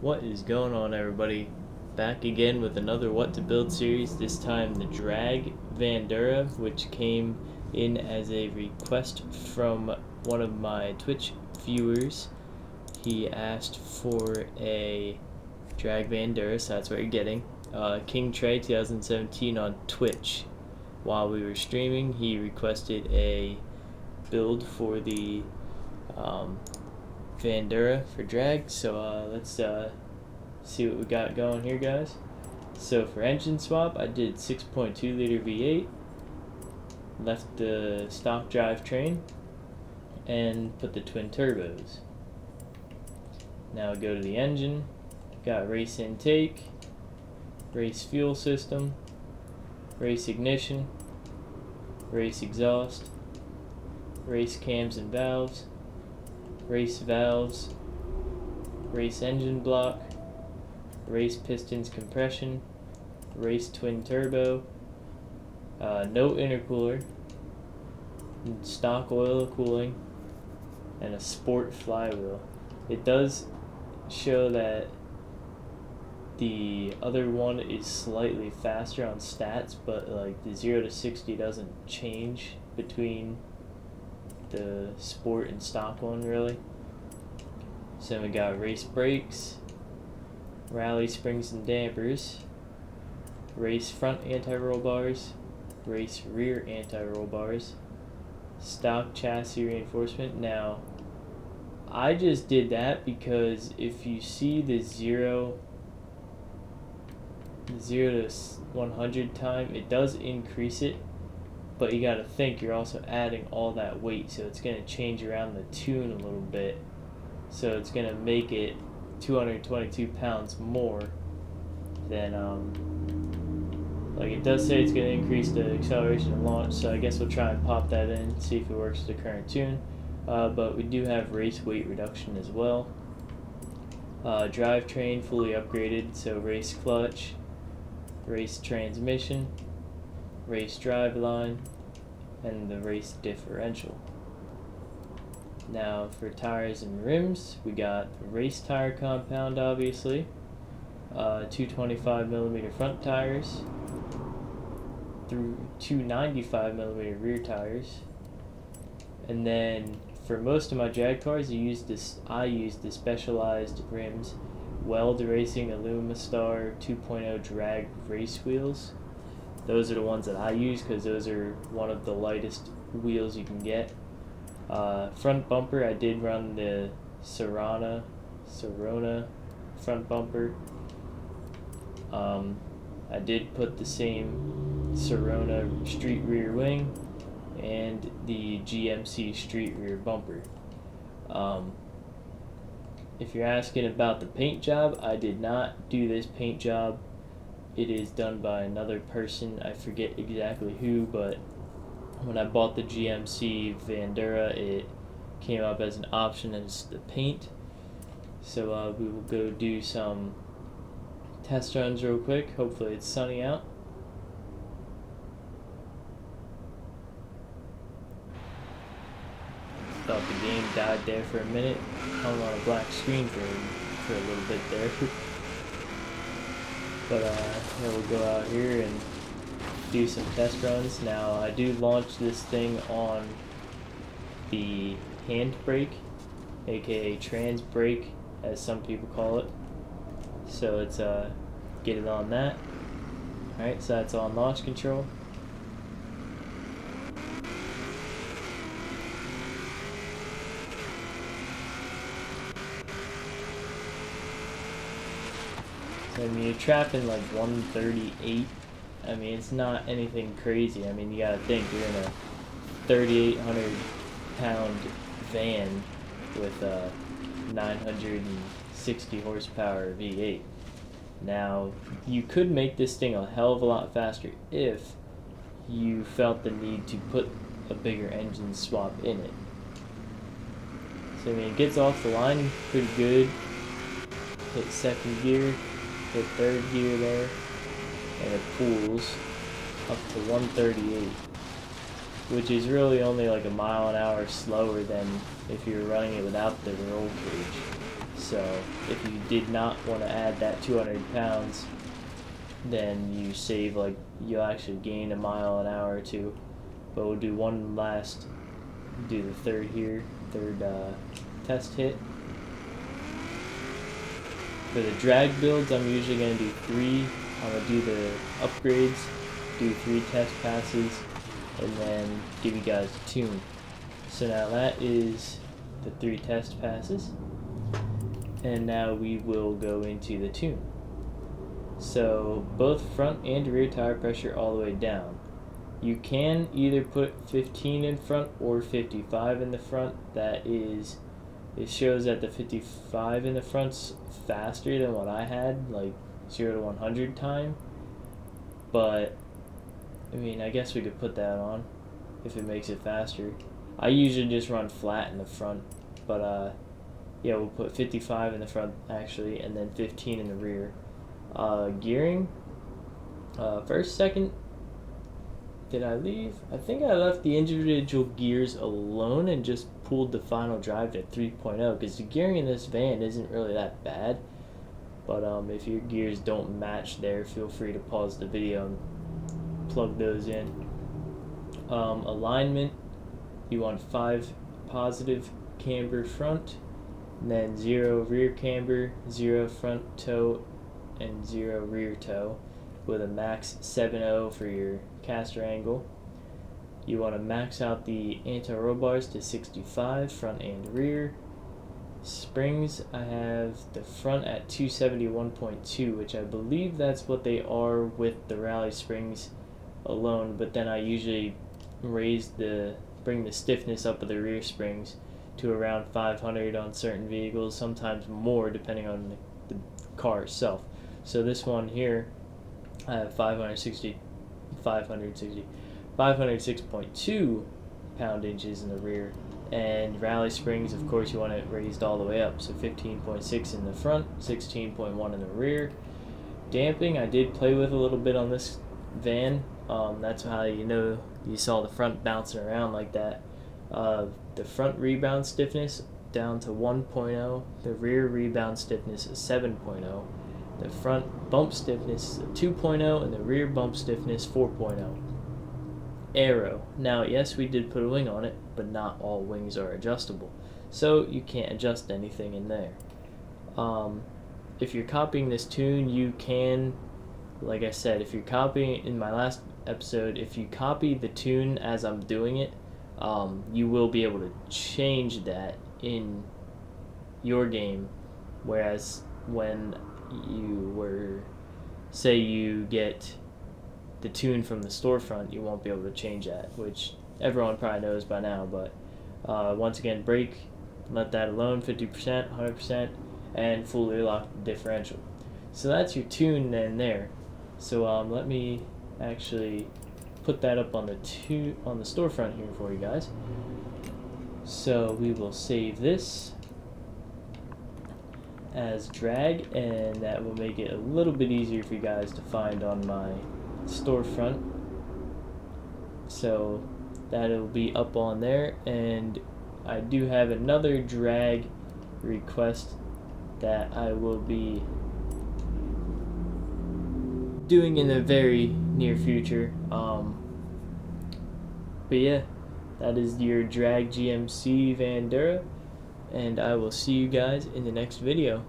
What is going on, everybody? Back again with another What to Build series, this time the drag Vandura, which came in as a request from one of my Twitch viewers. He asked for a drag Vandura, so that's what you're getting. King Trey 2017 on Twitch. While we were streaming, he requested a build for the Vandura for drag, so let's see what we got going here, guys. So for engine swap, I did 6.2 liter V8, left the stock drivetrain, and put the twin turbos. Now go to the engine, got race intake, race fuel system, race ignition, race exhaust, race cams and valves, race valves, race engine block, race pistons compression, race twin turbo, no intercooler, stock oil cooling, and a sport flywheel. It does show that the other one is slightly faster on stats, but like the 0 to 60 doesn't change between the sport and stock one really. So we got race brakes, rally springs and dampers, race front anti-roll bars, race rear anti-roll bars, stock chassis reinforcement. Now I just did that because if you see the 0 to 100 time, it does increase it, but you gotta think you're also adding all that weight, so it's gonna change around the tune a little bit, so it's gonna make it 222 pounds more than like it does say it's gonna increase the acceleration and launch, so I guess we'll try and pop that in, see if it works with the current tune. But we do have race weight reduction as well. Drivetrain fully upgraded, so race clutch, race transmission, race driveline, and the race differential. Now for tires and rims, we got race tire compound, obviously, 225mm front tires, through 295mm rear tires, and then for most of my drag cars, I use the specialized rims, Weld Racing Alumistar 2.0 drag race wheels. Those are the ones that I use because those are one of the lightest wheels you can get. Front bumper, I did run the Sirona front bumper. I did put the same Sirona street rear wing and the GMC street rear bumper. If you're asking about the paint job, I did not do this paint job. It is done by another person. I forget exactly who, but when I bought the GMC Vandura, it came up as an option as the paint. So we will go do some test runs real quick. Hopefully it's sunny out. Thought the game died there for a minute. Hung on a black screen for a little bit there. But yeah, we'll go out here and do some test runs. Now I do launch this thing on the handbrake, aka trans brake as some people call it. So it's get it on that. Alright, so that's on launch control. I mean, you're trapping like 138. I mean, it's not anything crazy. I mean, you gotta think you're in a 3,800 pound van with a 960 horsepower V8. Now, you could make this thing a hell of a lot faster if you felt the need to put a bigger engine swap in it. So I mean, it gets off the line pretty good. Hit second gear. Hit third gear there, and it pulls up to 138, which is really only like a mile an hour slower than if you were running it without the roll cage. So if you did not want to add that 200 pounds, then you save, like, you'll actually gain a mile an hour or two. But we'll do one last, do the third test hit. For the drag builds, I'm usually going to do 3. I'm going to do the upgrades, do 3 test passes, and then give you guys a tune. So now that is the 3 test passes, and now we will go into the tune. So both front and rear tire pressure all the way down. You can either put 15 in front or 55 in the front. That is, it shows that the 55 in the front's faster than what I had, like 0 to 100 time. But I mean, I guess we could put that on if it makes it faster. I usually just run flat in the front, but yeah, we'll put 55 in the front actually, and then 15 in the rear. Gearing, first, second, did I leave? I think I left the individual gears alone and just pulled the final drive to 3.0, because the gearing in this van isn't really that bad. But if your gears don't match there, feel free to pause the video and plug those in. Alignment, you want 5 positive camber front, and then 0 rear camber, 0 front toe, and 0 rear toe, with a max 7.0 for your caster angle. You want to max out the anti-roll bars to 65, front and rear. Springs, I have the front at 271.2, which I believe that's what they are with the rally springs alone, but then I usually bring the stiffness up of the rear springs to around 500 on certain vehicles, sometimes more depending on the car itself. So this one here, I have 506.2 pound-inches in the rear, and rally springs, of course, you want it raised all the way up, so 15.6 in the front, 16.1 in the rear. Damping, I did play with a little bit on this van. That's how you saw the front bouncing around like that. The front rebound stiffness down to 1.0, the rear rebound stiffness is 7.0, the front bump stiffness is 2.0, and the rear bump stiffness 4.0. Aero. Now, yes, we did put a wing on it, but not all wings are adjustable, so you can't adjust anything in there. If you're copying this tune, you can, like I said, if you're copying in my last episode, if you copy the tune as I'm doing it, you will be able to change that in your game, whereas when say you get the tune from the storefront, you won't be able to change that, which everyone probably knows by now. But once again, brake, let that alone, 50%, 100%, and fully lock the differential. So that's your tune then there. So let me actually put that up on the storefront here for you guys. So we will save this as drag, and that will make it a little bit easier for you guys to find on my storefront. So that'll be up on there, and I do have another drag request that I will be doing in the very near future. But yeah, that is your drag GMC Vandura, and I will see you guys in the next video.